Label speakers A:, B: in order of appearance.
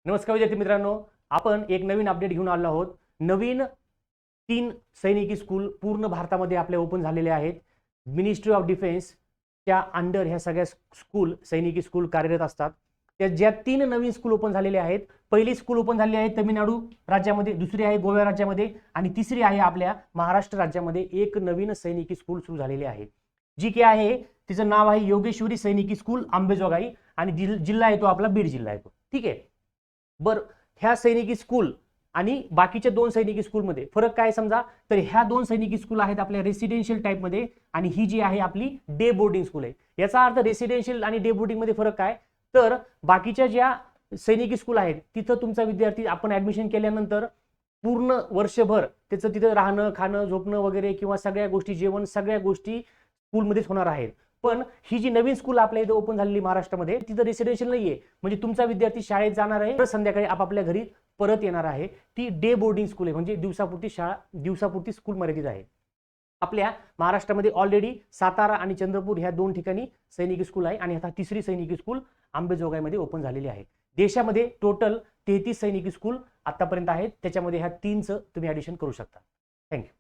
A: नमस्कार विद्यार्थी मित्रांनो, आपण एक नवीन अपडेट घेऊन आलो आहोत। नवीन 3 सैनिकी स्कूल पूर्ण भारतामध्ये आपले ओपन झालेले आहेत। मिनिस्ट्री ऑफ डिफेन्स च्या अंडर ह्या सगळ्या स्कूल सैनिकी स्कूल कार्यरत असतात। त्या ज्या 3 नवीन स्कूल ओपन झालेले आहेत, पहिली स्कूल ओपन झाली आहे तमिळनाडू राज्यामध्ये, दुसरी आहे गोवा राज्यामध्ये आणि तिसरी आहे आपल्या महाराष्ट्र राज्यामध्ये एक नवीन सैनिकी स्कूल सुरू झालेली आहे। जी की आहे तिचं नाव आहे योगेश्वरी सैनिकी स्कूल अंबेजोगाई आणि जिल्हा आहे तो आपला बीड जिल्हा आहे तो। ठीक आहे। बर ह्या सैनिकी स्कूल आणि बाकीच्या 2 सैनिकी स्कूलमध्ये फरक काय समजा, तर ह्या 2 सैनिकी स्कूल आहेत आपल्या रेसिडेन्शियल टाइप मध्ये आणि ही जी आहे आपली डे बोर्डिंग स्कूल आहे। याचा अर्थ रेसिडेन्शियल आणि डे बोर्डिंग मध्ये फरक काय, तर बाकीच्या ज्या सैनिकी स्कूल आहेत तिथं तुमचा विद्यार्थी आपण ऍडमिशन केल्यानंतर पूर्ण वर्षभर त्याचं तिथं राहणं खाणं झोपणं वगैरे किंवा सगळ्या गोष्टी जेवण सगळ्या गोष्टी स्कूलमध्येच होणार आहेत। पण ही जी नवीन स्कूल आपल्या इथे ओपन झालेली महाराष्ट्रामध्ये तिथं रेसिडेन्शियल नाहीये, म्हणजे तुमचा विद्यार्थी शाळेत जाणार आहे संध्याकाळी आपापल्या घरी परत येणार आहे। ती डे बोर्डिंग स्कूल आहे, म्हणजे दिवसापुरती शाळा दिवसापुरती स्कूल मर्यादित आहे। आपल्या महाराष्ट्रामध्ये ऑलरेडी सातारा आणि चंद्रपूर ह्या 2 ठिकाणी सैनिकी स्कूल आहे आणि आता तिसरी सैनिकी स्कूल अंबेजोगाईमध्ये ओपन झालेली आहे। देशामध्ये टोटल 33 सैनिकी स्कूल आतापर्यंत आहेत, त्याच्यामध्ये ह्या 3चं तुम्ही ऍडिशन करू शकता। थँक्यू।